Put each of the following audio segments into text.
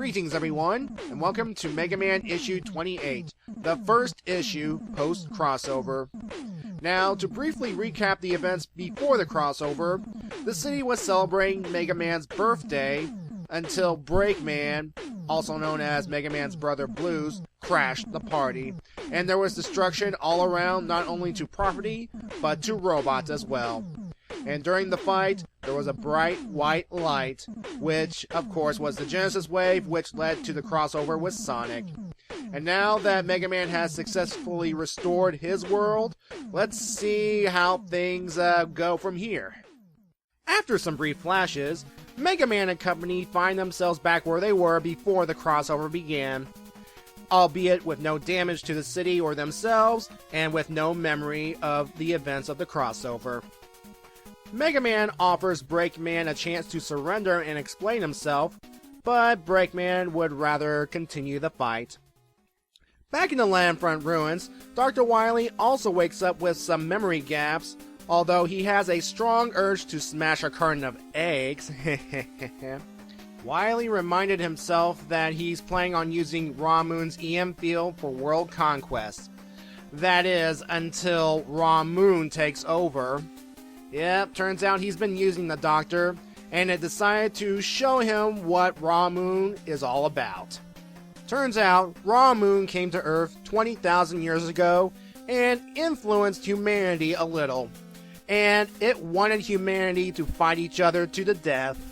Greetings everyone, and welcome to Mega Man issue 28, the first issue post-crossover. Now, to briefly recap the events before the crossover, the city was celebrating Mega Man's birthday until Breakman, also known as Mega Man's brother Blues, crashed the party, and there was destruction all around, not only to property, but to robots as well. And during the fight, there was a bright white light, which, of course, was the Genesis Wave, which led to the crossover with Sonic. And now that Mega Man has successfully restored his world, let's see how things go from here. After some brief flashes, Mega Man and company find themselves back where they were before the crossover began, albeit with no damage to the city or themselves, and with no memory of the events of the crossover. Mega Man offers Breakman a chance to surrender and explain himself, but Breakman would rather continue the fight. Back in the Landfront ruins, Dr. Wily also wakes up with some memory gaps, although he has a strong urge to smash a carton of eggs. Wily reminded himself that he's planning on using Raw Moon's EM field for world conquest. That is, until Raw Moon takes over. Yep, turns out he's been using the Doctor, and it decided to show him what Raw Moon is all about. Turns out, Raw Moon came to Earth 20,000 years ago and influenced humanity a little, and it wanted humanity to fight each other to the death.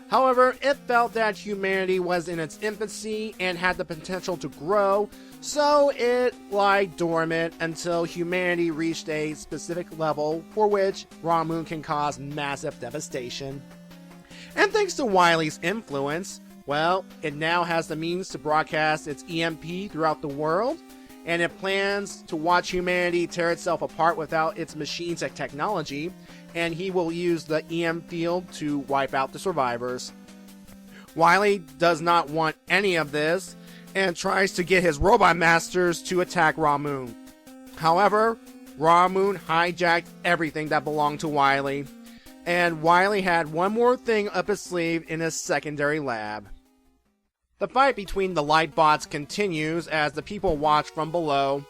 However, it felt that humanity was in its infancy and had the potential to grow, so it lied dormant until humanity reached a specific level for which Raw Moon can cause massive devastation. And thanks to Wily's influence, well, it now has the means to broadcast its EMP throughout the world, and it plans to watch humanity tear itself apart without its machines and technology, and he will use the EM field to wipe out the survivors. Wily does not want any of this, and tries to get his robot masters to attack Raw Moon. However, Raw Moon hijacked everything that belonged to Wily, and Wily had one more thing up his sleeve in his secondary lab. The fight between the Light Bots continues as the people watch from below.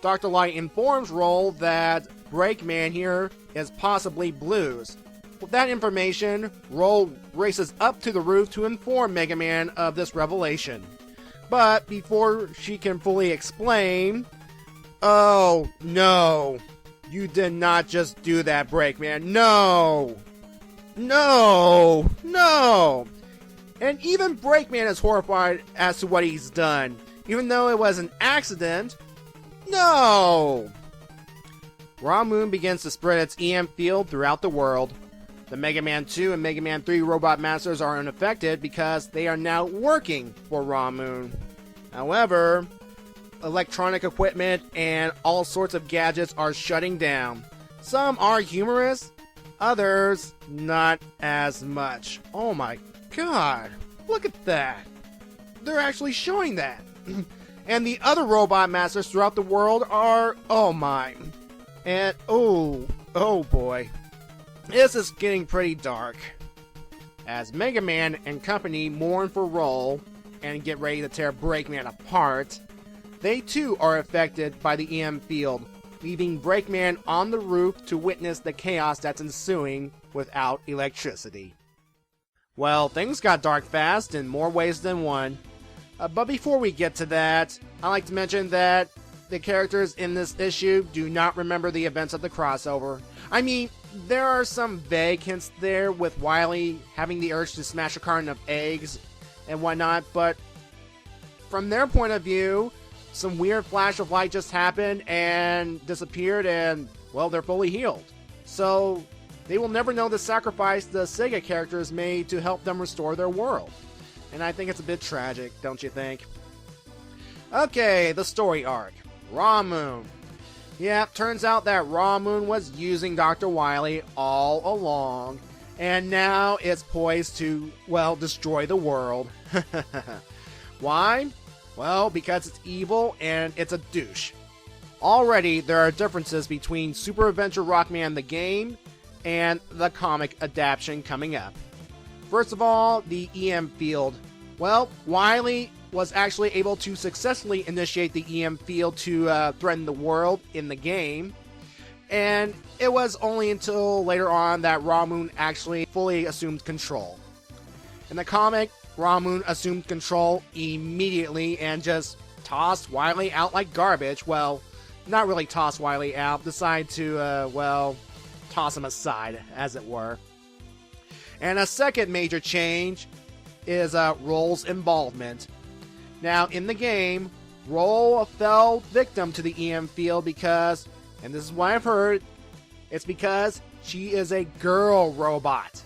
Dr. Light informs Roll that Breakman here is possibly Blues. With that information, Roll races up to the roof to inform Mega Man of this revelation. But before she can fully explain, oh no, you did not just do that, Breakman. No! No! No! And even Breakman is horrified as to what he's done. Even though it was an accident, no! Raw Moon begins to spread its EM field throughout the world. The Mega Man 2 and Mega Man 3 Robot Masters are unaffected because they are now working for Raw Moon. However, electronic equipment and all sorts of gadgets are shutting down. Some are humorous, others not as much. Oh my god, look at that! They're actually showing that! And the other Robot Masters throughout the world are, oh my. And oh boy. This is getting pretty dark. As Mega Man and company mourn for Roll and get ready to tear Breakman apart, they too are affected by the EM field, leaving Breakman on the roof to witness the chaos that's ensuing without electricity. Well, things got dark fast in more ways than one. But before we get to that, I'd like to mention that the characters in this issue do not remember the events of the crossover. I mean, there are some vague hints there with Wily having the urge to smash a carton of eggs and whatnot, but from their point of view, some weird flash of light just happened and disappeared and, well, they're fully healed. So, they will never know the sacrifice the Sega characters made to help them restore their world. And I think it's a bit tragic, don't you think? Okay, the story arc. Raw Moon. Yeah, turns out that Raw Moon was using Dr. Wily all along, and now it's poised to, well, destroy the world. Why? Well, because it's evil and it's a douche. Already, there are differences between Super Adventure Rockman the game and the comic adaptation coming up. First of all, the EM field. Well, Wily was actually able to successfully initiate the EM field to threaten the world in the game. And it was only until later on that Ramoon actually fully assumed control. In the comic, Ramoon assumed control immediately and just tossed Wily out like garbage. Well, not really tossed Wily out, decided to, toss him aside, as it were. And a second major change is Roll's involvement. Now, in the game, Roll fell victim to the EM field because, and this is what I've heard, it's because she is a girl robot.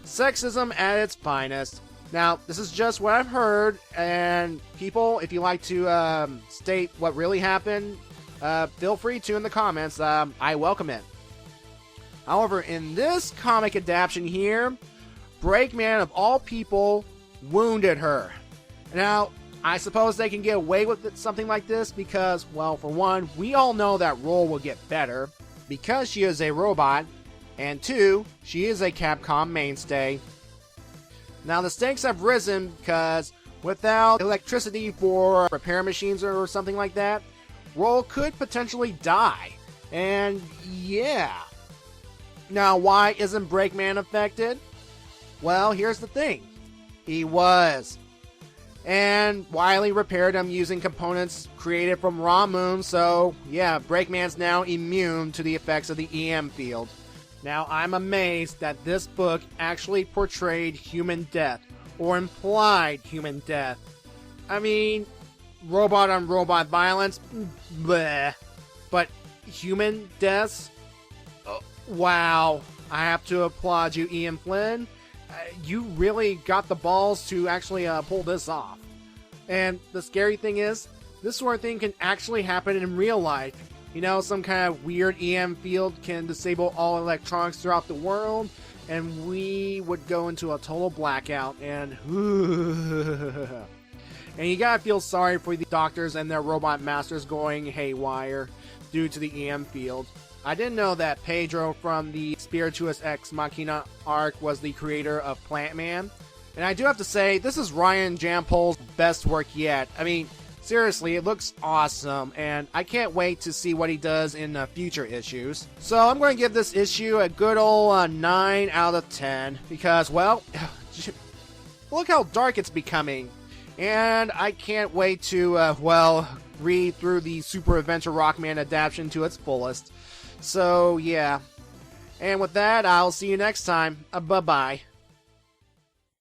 Sexism at its finest. Now, this is just what I've heard, and people, if you like to state what really happened, feel free to in the comments. I welcome it. However, in this comic adaptation here, Breakman, of all people, wounded her. Now, I suppose they can get away with something like this because, well, for one, we all know that Roll will get better because she is a robot, and two, she is a Capcom mainstay. Now, the stakes have risen because without electricity for repair machines or something like that, Roll could potentially die. And yeah. Now, why isn't Breakman affected? Well, here's the thing. He was. And Wily repaired him using components created from Ramoon, so yeah, Breakman's now immune to the effects of the EM field. Now, I'm amazed that this book actually portrayed human death, or implied human death. I mean, robot-on-robot violence? Bleh. But human deaths? Wow. I have to applaud you, Ian Flynn. You really got the balls to actually pull this off. And the scary thing is, this sort of thing can actually happen in real life. You know, some kind of weird EM field can disable all electronics throughout the world, and we would go into a total blackout, and and you gotta feel sorry for the doctors and their robot masters going haywire due to the EM field. I didn't know that Pedro from the Spiritus Ex Machina arc was the creator of Plant Man. And I do have to say, this is Ryan Jampol's best work yet. I mean, seriously, it looks awesome, and I can't wait to see what he does in future issues. So I'm going to give this issue a good old 9 out of 10, because, well, look how dark it's becoming. And I can't wait to, read through the Super Adventure Rockman adaptation to its fullest. So, yeah. And with that, I'll see you next time. Bye-bye.